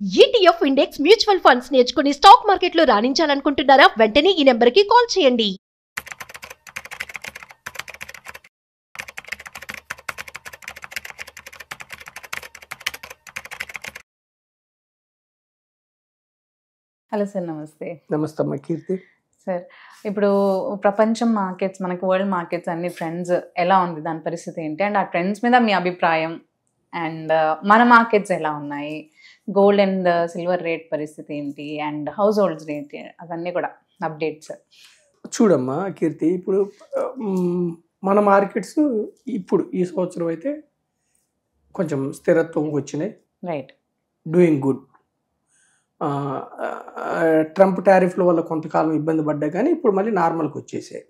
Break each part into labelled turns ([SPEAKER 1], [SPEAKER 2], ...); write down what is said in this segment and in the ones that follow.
[SPEAKER 1] ETF index mutual funds నేర్చుకుని stock మార్కెట్లో రాణించాలనుకుంటున్నారా? వెంటనే ఈ నెంబర్కి కాల్ చేయండి.
[SPEAKER 2] హలో సార్, నమస్తే.
[SPEAKER 3] నమస్తే అమ్మ కీర్తి.
[SPEAKER 2] సార్, ఇప్పుడు ప్రపంచం మార్కెట్స్, మనకి వరల్డ్ మార్కెట్స్ అన్ని ట్రెండ్స్ ఎలా ఉంది, దాని పరిస్థితి ఏంటి, అండ్ ఆ ట్రెండ్స్ మీద మీ అభిప్రాయం, అండ్ మన మార్కెట్స్ ఎలా ఉన్నాయి, గోల్డ్ అండ్ సిల్వర్ రేట్ పరిస్థితి ఏంటి, అండ్ హౌస్ హోల్డ్స్ రేట్, అవన్నీ కూడా అప్డేట్స్.
[SPEAKER 3] చూడమ్మా కీర్తి, ఇప్పుడు మన మార్కెట్స్ ఇప్పుడు ఈ సంవత్సరం అయితే కొంచెం స్థిరత్వంకి వచ్చినాయి.
[SPEAKER 2] రైట్.
[SPEAKER 3] Doing good. ట్రంప్ టారిఫ్ల వల్ల కొంతకాలం ఇబ్బంది పడ్డా కానీ ఇప్పుడు మళ్ళీ నార్మల్కి వచ్చేసాయి.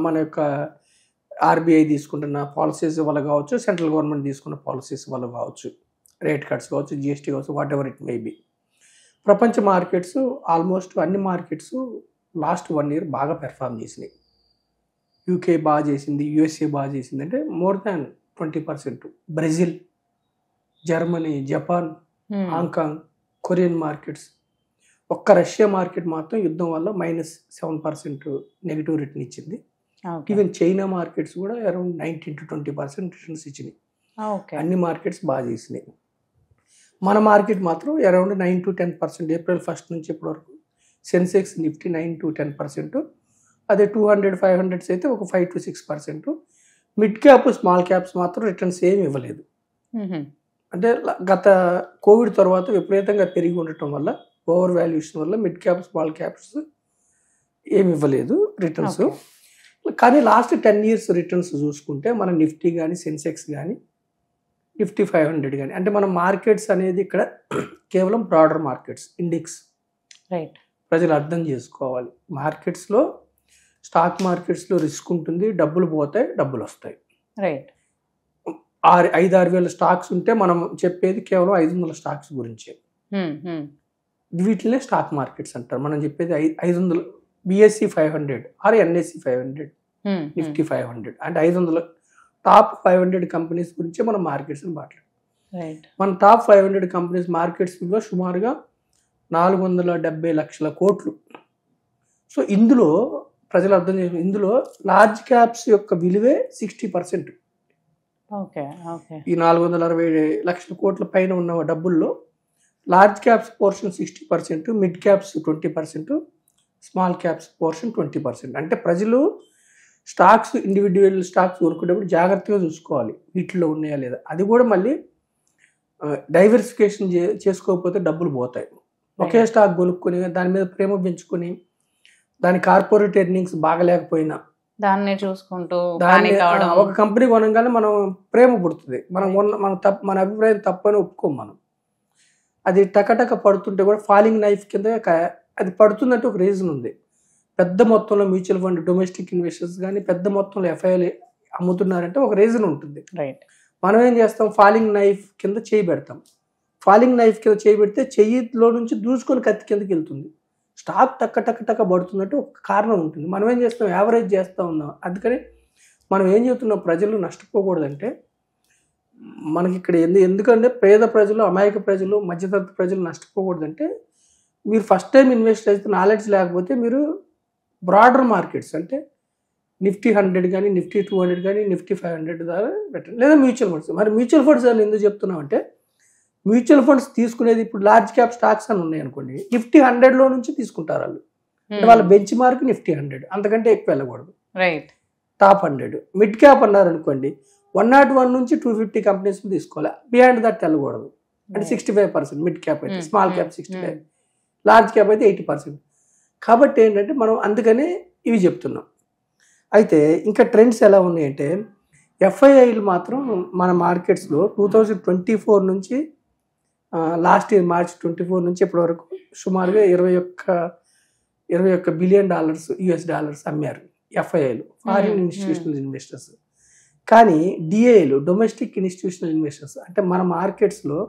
[SPEAKER 3] మన యొక్క ఆర్బీఐ తీసుకుంటున్న పాలసీస్ వల్ల కావచ్చు, సెంట్రల్ గవర్నమెంట్ తీసుకున్న పాలసీస్ వల్ల కావచ్చు, రేట్ కట్స్ కావచ్చు, జిఎస్టీ కావచ్చు, what ever it may be. ప్రపంచ మార్కెట్స్ ఆల్మోస్ట్ అన్ని మార్కెట్స్ లాస్ట్ 1 year బాగా పెర్ఫామ్ చేసినాయి. యూకే బాగా చేసింది, యూఎస్ఏ బాగా చేసింది, అంటే more than 20%. Brazil, Germany, Japan, Hong Kong, Korean markets. ఒక్క రష్యా మార్కెట్ మాత్రం యుద్ధం వల్ల -7% నెగిటివ్ రిటర్న్ ఇచ్చింది. ఈవెన్ చైనా మార్కెట్స్ కూడా అరౌండ్ 19 to 20% రిటర్న్స్ ఇచ్చినాయి. అన్ని మార్కెట్స్ బాగా చేసినాయి. మన మార్కెట్ మాత్రం అరౌండ్ 9 to 10%. ఏప్రిల్ 1st నుంచి ఇప్పటి వరకు సెన్సెక్స్, నిఫ్టీ 9 to 10%. అదే 200, 500 అయితే ఒక 5 to 6%. Mid cap, small caps మాత్రం రిటర్న్స్ ఏమి ఇవ్వలేదు. అంటే గత కోవిడ్ తర్వాత విపరీతంగా పెరిగి ఉండటం వల్ల, ఓవర్ వాల్యుయేషన్ వల్ల మిడ్ క్యాప్, స్మాల్ క్యాప్స్ ఏమి ఇవ్వలేదు రిటర్న్స్. కానీ లాస్ట్ 10 years రిటర్న్స్ చూసుకుంటే మన నిఫ్టీ కానీ, సెన్సెక్స్ కానీ, నిఫ్టీ 500 కానీ, అంటే మన మార్కెట్స్ అనేది ఇక్కడ కేవలం బ్రాడర్ మార్కెట్స్, ఇండెక్స్.
[SPEAKER 2] రైట్.
[SPEAKER 3] ప్రజలు అర్థం చేసుకోవాలి, మార్కెట్స్లో, స్టాక్ మార్కెట్స్లో రిస్క్ ఉంటుంది, డబ్బులు పోతాయి, డబ్బులు వస్తాయి.
[SPEAKER 2] రైట్.
[SPEAKER 3] 5-6 వేల స్టాక్స్ ఉంటే మనం చెప్పేది కేవలం 500 స్టాక్స్ గురించే. వీటినే స్టాక్ మార్కెట్స్ అంటారు. మనం చెప్పేది 500 బిఎస్సి 500 ఆర్ ఎన్ఎస్సి 500, నిఫ్టీ 500, అంటే 500 టాప్ 500 కంపెనీస్ గురించే మనం మార్కెట్స్ మాట్లాడతాం. మన టాప్ 500 కంపెనీస్ మార్కెట్స్ విలువ సుమారుగా 470 లక్షల కోట్లు. సో ఇందులో ప్రజలు అర్థం చేసిన, ఇందులో లార్జ్ క్యాప్స్ యొక్క విలువే 60%. ఈ 460 లక్షల కోట్ల పైన ఉన్న డబ్బుల్లో large caps portion 60%, mid caps 20%, small caps portion 20%. అంటే ప్రజలు స్టాక్స్, ఇండివిజువల్ స్టాక్స్ కొనుక్కునేప్పుడు జాగ్రత్తగా చూసుకోవాలి వీటిలో ఉన్నాయా లేదా. అది కూడా మళ్ళీ డైవర్సిఫికేషన్ చేసుకోకపోతే డబ్బులు పోతాయి. ఒకే స్టాక్ కొనుక్కొని దాని మీద ప్రేమ పెంచుకొని దాని కార్పొరేట్ ఎర్నింగ్స్ బాగలేకపోయినా
[SPEAKER 2] దాన్ని చూసుకుంటూ
[SPEAKER 3] ఒక కంపెనీ కొనగానే మనం ప్రేమ పుడుతుంది, మన అభిప్రాయం తప్పని ఒప్పుకోం మనం. అది టకటక పడుతుంటే కూడా ఫాలింగ్ నైఫ్ కింద అది పడుతుందంటే ఒక రీజన్ ఉంది. పెద్ద మొత్తంలో మ్యూచువల్ ఫండ్, డొమెస్టిక్ ఇన్వెస్టర్స్ కానీ పెద్ద మొత్తంలో ఎఫ్ఐఎల్ అమ్ముతున్నారంటే ఒక రీజన్ ఉంటుంది. మనం ఏం చేస్తాం, ఫాలింగ్ నైఫ్ కింద చేయి పెడతాం. ఫాలింగ్ నైఫ్ కింద చేయి పెడితే చెయ్యిలో నుంచి దూసుకొని కత్తి కిందకి వెళ్తుంది. స్టాక్ టక్క పడుతుందంటే ఒక కారణం ఉంటుంది. మనం ఏం చేస్తాం, యావరేజ్ చేస్తూ ఉన్నాం. అందుకని మనం ఏం చెప్తున్నాం, ప్రజలు నష్టపోకూడదంటే మనకి ఇక్కడ ఎందుకంటే పేద ప్రజలు, అమాయక ప్రజలు, మధ్యతరగతి ప్రజలు నష్టపోకూడదంటే మీరు ఫస్ట్ టైం ఇన్వెస్ట్ అయితే నాలెడ్జ్ లేకపోతే మీరు బ్రాడర్ మార్కెట్స్ అంటే నిఫ్టీ 100 కానీ, నిఫ్టీ 200 కానీ, నిఫ్టీ 500 ద్వారా పెట్టండి, లేదా మ్యూచువల్ ఫండ్స్. మరి మ్యూచువల్ ఫండ్స్ అని ఎందుకు చెప్తున్నాం అంటే, మ్యూచువల్ ఫండ్స్ తీసుకునేది ఇప్పుడు లార్జ్ క్యాప్ స్టాక్స్ అని ఉన్నాయి అనుకోండి, నిఫ్టీ 100లో నుంచి తీసుకుంటారు వాళ్ళు. అంటే వాళ్ళ బెంచ్ మార్క్ నిఫ్టీ 100, అంతకంటే ఎక్కువ వెళ్ళకూడదు.
[SPEAKER 2] రైట్.
[SPEAKER 3] టాప్ 100. మిడ్ క్యాప్ అన్నారు అనుకోండి, 101 నుంచి 250 కంపెనీస్ తీసుకోవాలి, బియాండ్ దట్ వెళ్ళకూడదు. అంటే 65% మిడ్ క్యాప్ అయితే, స్మాల్ క్యాప్ 65, లార్జ్ క్యాప్ అయితే 80%. కాబట్టి ఏంటంటే మనం అందుకనే ఇవి చెప్తున్నాం. అయితే ఇంకా ట్రెండ్స్ ఎలా ఉన్నాయంటే, ఎఫ్ఐఐలు మాత్రం మన మార్కెట్స్లో 2024 నుంచి లాస్ట్ ఇయర్ మార్చ్ 24 నుంచి ఇప్పటి వరకు సుమారుగా $21 బిలియన్ US డాలర్స్ అమ్మారు ఎఫ్ఐఐలు, ఫారిన్ ఇన్స్టిట్యూషనల్ ఇన్వెస్టర్స్. కానీ డిఐలు, డొమెస్టిక్ ఇన్స్టిట్యూషనల్ ఇన్వెస్టర్స్, అంటే మన మార్కెట్స్లో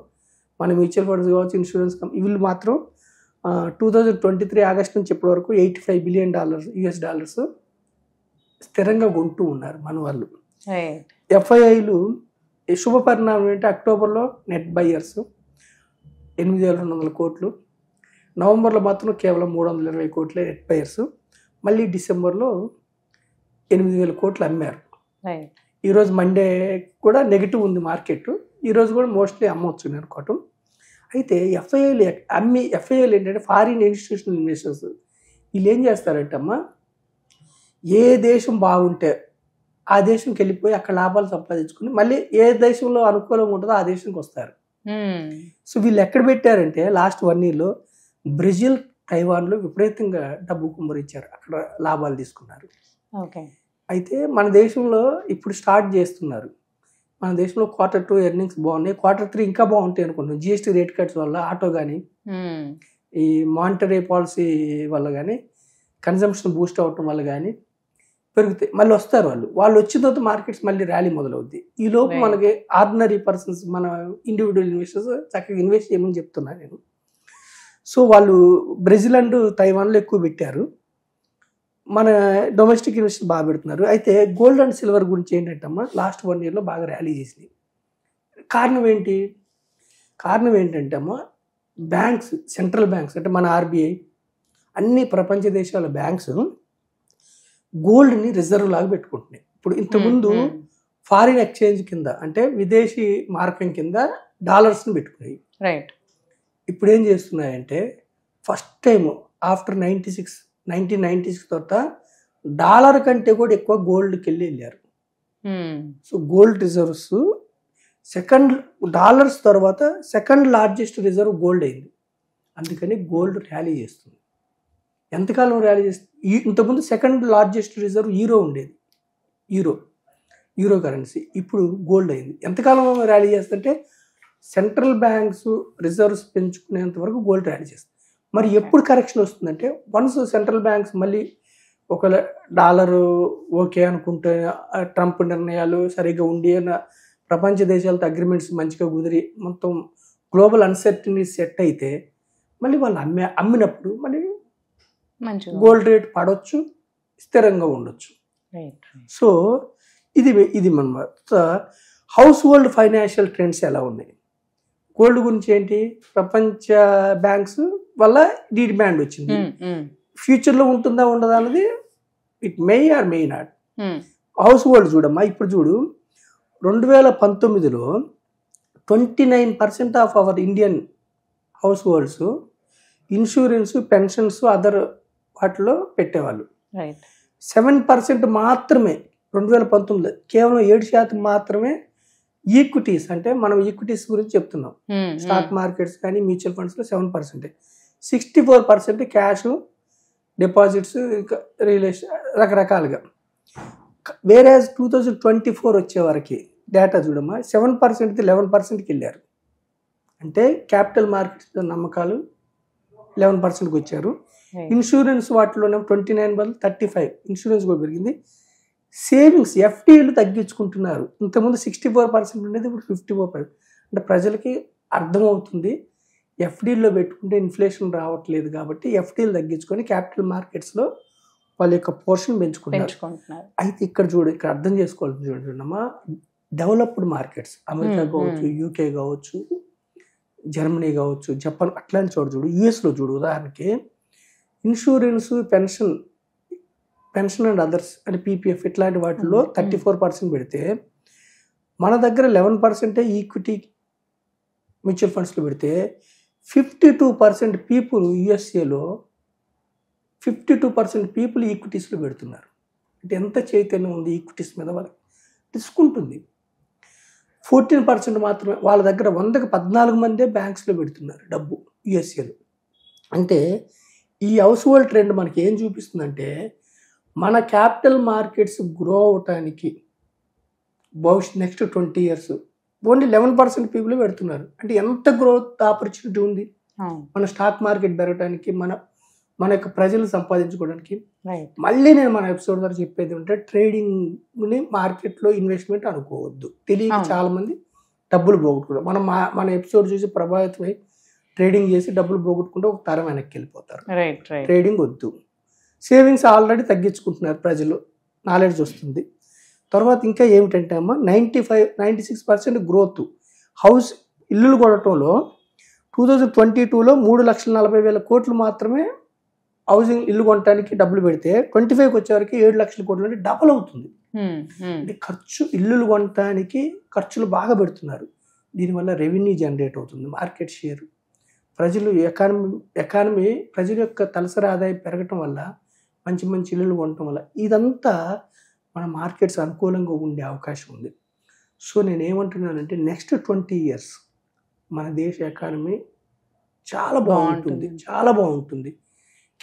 [SPEAKER 3] మన మ్యూచువల్ ఫండ్స్ కావచ్చు, ఇన్సూరెన్స్ వీళ్ళు మాత్రం 2023 ఆగస్ట్ నుంచి ఇప్పటి వరకు $85 బిలియన్ US డాలర్స్ స్థిరంగా కొంటూ ఉన్నారు మన వాళ్ళు. ఎఫ్ఐఐలు శుభ పరిణామం ఏంటి, అక్టోబర్లో నెట్ బయ్యర్స్, 8,200 కోట్లు. నవంబర్లో మాత్రం కేవలం 320 కోట్లే నెట్ బయర్స్. మళ్ళీ డిసెంబర్లో 8,000 కోట్లు అమ్మారు.
[SPEAKER 2] రైట్.
[SPEAKER 3] ఈరోజు మండే కూడా నెగిటివ్ ఉంది మార్కెట్. ఈరోజు కూడా మోస్ట్లీ అమ్మవచ్చు నేను అనుకోవటం. అయితే ఎఫ్ఐఐలు ఏంటంటే ఫారిన్ ఇన్స్టిట్యూషనల్ ఇన్వెస్టర్స్. వీళ్ళు ఏం చేస్తారంటే అమ్మా, ఏ దేశం బాగుంటే ఆ దేశంకి వెళ్ళిపోయి అక్కడ లాభాలు సంపాదించుకుని మళ్ళీ ఏ దేశంలో అనుకూలంగా ఉంటుందో ఆ దేశానికి వస్తారు. సో వీళ్ళు ఎక్కడ పెట్టారంటే లాస్ట్ 1 yearలో బ్రెజిల్, తైవాన్లో విపరీతంగా డబ్బు కుమ్మరించారు, అక్కడ లాభాలు తీసుకున్నారు.
[SPEAKER 2] ఓకే.
[SPEAKER 3] అయితే మన దేశంలో ఇప్పుడు స్టార్ట్ చేస్తున్నారు. మన దేశంలో Q2 ఎర్నింగ్స్ బాగున్నాయి, Q3 ఇంకా బాగుంటాయి అనుకుంటున్నాం. జిఎస్టీ రేట్ కట్స్ వల్ల ఆటో కానీ ఈ మానిటరీ పాలసీ వల్ల కానీ కన్జంప్షన్ బూస్ట్ అవటం వల్ల కానీ పెరుగుతాయి. మళ్ళీ వస్తారు వాళ్ళు వచ్చిన తర్వాత మార్కెట్స్ మళ్ళీ ర్యాలీ మొదలవుద్ది. ఈ లోపు మనకి ఆర్డినరీ పర్సన్స్, మన ఇండివిజువల్ ఇన్వెస్టర్స్ చక్కగా ఇన్వెస్ట్ చేయమని చెప్తున్నాను నేను. సో వాళ్ళు బ్రెజిల్ అండ్ తైవాన్లో ఎక్కువ పెట్టారు, మన డొమెస్టిక్ ఇన్వెస్టర్స్ బాగా పెడుతున్నారు. అయితే గోల్డ్ అండ్ సిల్వర్ గురించి ఏంటంటే అమ్మా, లాస్ట్ 1 yearలో బాగా ర్యాలీ చేసినాయి. కారణం ఏంటంటే అమ్మా, బ్యాంక్స్, సెంట్రల్ బ్యాంక్స్ అంటే మన ఆర్బీఐ, అన్ని ప్రపంచ దేశాల బ్యాంక్స్ గోల్డ్ని రిజర్వ్ లాగా పెట్టుకుంటున్నాయి. ఇప్పుడు ఇంతకుముందు ఫారిన్ ఎక్స్చేంజ్ కింద అంటే విదేశీ మార్కం కింద డాలర్స్ని పెట్టుకున్నాయి.
[SPEAKER 2] రైట్.
[SPEAKER 3] ఇప్పుడు ఏం చేస్తున్నాయంటే ఫస్ట్ టైం ఆఫ్టర్ 1996 తర్వాత డాలర్ కంటే కూడా ఎక్కువ గోల్డ్కి వెళ్ళారు. సో గోల్డ్ రిజర్వ్స్ డాలర్స్ తర్వాత సెకండ్ లార్జెస్ట్ రిజర్వ్ గోల్డ్ అయింది. అందుకని గోల్డ్ ర్యాలీ చేస్తుంది. ఎంతకాలం ర్యాలీ చేస్తుంది? ఇంతకుముందు సెకండ్ లార్జెస్ట్ రిజర్వ్ యూరో ఉండేది, యూరో కరెన్సీ. ఇప్పుడు గోల్డ్ అయింది. ఎంతకాలం ర్యాలీ చేస్తుంటే సెంట్రల్ బ్యాంక్స్ రిజర్వ్స్ పెంచుకునేంత వరకు గోల్డ్ ర్యాలీ చేస్తుంది. మరి ఎప్పుడు కరెక్షన్ వస్తుందంటే వన్స్ సెంట్రల్ బ్యాంక్స్ మళ్ళీ ఒక డాలర్ ఓకే అనుకుంటే, ట్రంప్ నిర్ణయాలు సరిగ్గా ఉండి, ప్రపంచ దేశాలతో అగ్రిమెంట్స్ మంచిగా కుదిరి మొత్తం గ్లోబల్ అన్సర్టనిటీ సెట్ అయితే మళ్ళీ వాళ్ళు అమ్మినప్పుడు మళ్ళీ గోల్డ్ రేట్ పడవచ్చు, స్థిరంగా ఉండొచ్చు. సో ఇది మన హౌస్ హోల్డ్ ఫైనాన్షియల్ ట్రెండ్స్ ఎలా ఉన్నాయి. గోల్డ్ గురించి ఏంటి, ప్రపంచ బ్యాంక్స్ వల్ల డిమాండ్ వచ్చింది. ఫ్యూచర్లో ఉంటుందా ఉండదా అన్నది it may or may not. Household చూడమ్మా, ఇప్పుడు చూడు 2019లో 29% of our Indian households insurance, pensions, other వాటిలో పెట్టేవాళ్ళు. 7% మాత్రమే 2019లో, కేవలం 7% మాత్రమే ఈక్విటీస్, అంటే మనం ఈక్విటీస్ గురించి చెప్తున్నాం, స్టాక్ మార్కెట్స్ కానీ మ్యూచువల్ ఫండ్స్లో 7%. 64% క్యాష్, డిపాజిట్స్, ఇంకా రియల్ ఎస్టేట్ రకరకాలుగా. వేరే 2024 వచ్చే వరకు డేటా చూడమ్మా, 7% 11%కి వెళ్ళారు. అంటే క్యాపిటల్ మార్కెట్స్ నమ్మకాలు 11%కి వచ్చారు. ఇన్సూరెన్స్ వాటిలోనే 29 బదులు 35 ఇన్సూరెన్స్ కూడా పెరిగింది. సేవింగ్స్, ఎఫ్డీలు తగ్గించుకుంటున్నారు. ఇంతకుముందు 64% ఉండేది, ఇప్పుడు 54%. అంటే ప్రజలకి అర్థమవుతుంది ఎఫ్డీల్లో పెట్టుకుంటే ఇన్ఫ్లేషన్ రావట్లేదు కాబట్టి ఎఫ్డీలు తగ్గించుకొని క్యాపిటల్ మార్కెట్స్లో వాళ్ళ యొక్క పోర్షన్ పెంచుకుంటున్నారు. అయితే ఇక్కడ అర్థం చేసుకోవాలి, చూడమ్మా, డెవలప్డ్ మార్కెట్స్ అమెరికా కావచ్చు, యూకే కావచ్చు, జర్మనీ కావచ్చు, జపాన్, అట్లాంటి చూడు, యూఎస్లో చూడు. ఉదాహరణకి ఇన్సూరెన్స్, పెన్షన్ అండ్ అదర్స్ అంటే పీపీఎఫ్ ఇట్లాంటి వాటిల్లో 34% పెడితే మన దగ్గర 11% ఈక్విటీ మ్యూచువల్ ఫండ్స్లో పెడితే 52% పీపుల్ యూఎస్ఏలో 52% పీపుల్ ఈక్విటీస్లో పెడుతున్నారు. అంటే ఎంత చైతన్యం ఉంది ఈక్విటీస్ మీద, వాళ్ళకి రిస్క్ ఉంటుంది. 14% మాత్రమే వాళ్ళ దగ్గర 100కి 14 మందే బ్యాంక్స్లో పెడుతున్నారు డబ్బు యూఎస్ఏలో. అంటే ఈ హౌస్ హోల్డ్ ట్రెండ్ మనకి ఏం చూపిస్తుందంటే మన క్యాపిటల్ మార్కెట్స్ గ్రో అవటానికి నెక్స్ట్ 20 years ఓన్లీ 11% పీపుల్ పెడుతున్నారు. అంటే ఎంత గ్రోత్ ఆపర్చునిటీ ఉంది మన స్టాక్ మార్కెట్ పెరగడానికి, మన యొక్క ప్రజలు సంపాదించుకోవడానికి. మళ్ళీ నేను మన ఎపిసోడ్ ద్వారా చెప్పేది అంటే ట్రేడింగ్ని మార్కెట్లో ఇన్వెస్ట్మెంట్ అనుకోవద్దు. తెలియక చాలా మంది డబ్బులు పోగొట్టుకుంటారు. మన ఎపిసోడ్ చూసి ప్రభావితమై ట్రేడింగ్ చేసి డబ్బులు పోగొట్టుకుంటే ఒక తరం వెనక్కి వెళ్ళిపోతారు. ట్రేడింగ్ వద్దు. సేవింగ్స్ ఆల్రెడీ తగ్గించుకుంటున్నారు ప్రజలు, నాలెడ్జ్ వస్తుంది. తర్వాత ఇంకా ఏమిటంటే అమ్మ 96% గ్రోత్. ఇల్లులు కొనటంలో 2022లో 3,40,000 కోట్లు మాత్రమే హౌసింగ్ ఇల్లు కొనడానికి డబ్బులు పెడితే 25కి వచ్చేవరకు 7 లక్షల కోట్లు అంటే డబుల్ అవుతుంది. అంటే ఇల్లులు కొనడానికి ఖర్చులు బాగా పెడుతున్నారు. దీనివల్ల రెవెన్యూ జనరేట్ అవుతుంది, మార్కెట్ షేర్, ప్రజలు ఎకానమీ ప్రజల యొక్క తలసరి ఆదాయం పెరగటం వల్ల, మంచి మంచి ఇల్లులు కొనటం వల్ల ఇదంతా మన మార్కెట్స్ అనుకూలంగా ఉండే అవకాశం ఉంది. సో నేనేమంటున్నానంటే నెక్స్ట్ 20 years మన దేశ ఎకానమీ చాలా బాగుంటుంది, చాలా బాగుంటుంది.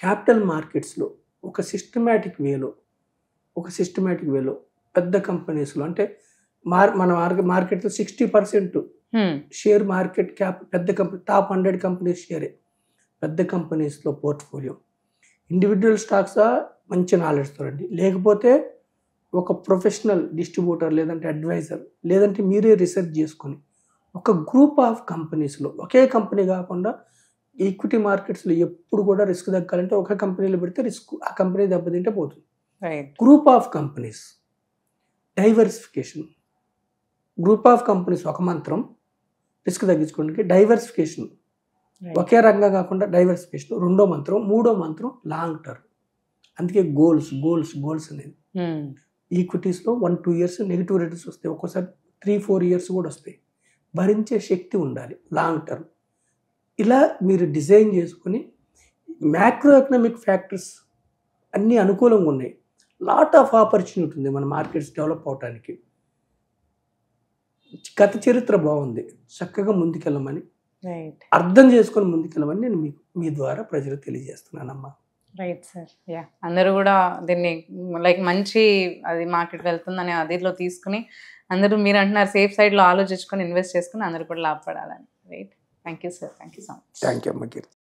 [SPEAKER 3] క్యాపిటల్ మార్కెట్స్లో ఒక సిస్టమేటిక్ వేలో పెద్ద కంపెనీస్లో అంటే మన మార్కెట్లో 60% షేర్ మార్కెట్ క్యాప్ పెద్ద కంపెనీ, టాప్ 100 కంపెనీస్ షేరే పెద్ద కంపెనీస్లో పోర్ట్ఫోలియో. ఇండివిజువల్ స్టాక్సా మంచి నాలెడ్జ్తో రండి, లేకపోతే ఒక ప్రొఫెషనల్ డిస్ట్రిబ్యూటర్ లేదంటే అడ్వైజర్ లేదంటే మీరే రీసెర్చ్ చేసుకొని ఒక గ్రూప్ ఆఫ్ కంపెనీస్లో, ఒకే కంపెనీ కాకుండా ఈక్విటీ మార్కెట్స్లో ఎప్పుడు కూడా రిస్క్ తగ్గాలంటే ఒక కంపెనీలో పెడితే రిస్క్ ఆ కంపెనీ దెబ్బతింటే పోతుంది. Group of companies, diversification. Group of companies ఒక మంత్రం రిస్క్ తగ్గించుకోవడానికి, డైవర్సిఫికేషన్ ఒకే రంగంగా కాకుండా డైవర్సిఫికేషన్ రెండో మంత్రం, మూడో మంత్రం లాంగ్ టర్మ్. అందుకే గోల్స్ అనేది ఈక్విటీస్లో 1-2 years నెగిటివ్ రిటర్న్స్ వస్తాయి, ఒక్కోసారి 3-4 years కూడా వస్తాయి. భరించే శక్తి ఉండాలి లాంగ్ టర్మ్. ఇలా మీరు డిజైన్ చేసుకొని మ్యాక్రో ఎకనామిక్ ఫ్యాక్టర్స్ అన్నీ అనుకూలంగా ఉన్నాయి, లాట్ ఆఫ్ ఆపర్చునిటీ ఉంది మన మార్కెట్స్ డెవలప్ అవడానికి. గత చరిత్ర బాగుంది, చక్కగా ముందుకెళ్ళమని అర్థం చేసుకొని ముందుకెళ్ళమని నేను మీ ద్వారా ప్రజలకు తెలియజేస్తున్నానమ్మా.
[SPEAKER 2] Right sir. యా, అందరూ కూడా దీన్ని లైక్ మంచి అది మార్కెట్ వెళ్తుందని అదిలో తీసుకుని అందరూ మీరు అంటున్నారు సేఫ్ సైడ్లో ఆలోచించుకొని ఇన్వెస్ట్ చేసుకుని అందరూ కూడా లాభపడాలని. Right. Thank you sir. Thank you so much.
[SPEAKER 3] Thank you అమ్మ కీర్తి.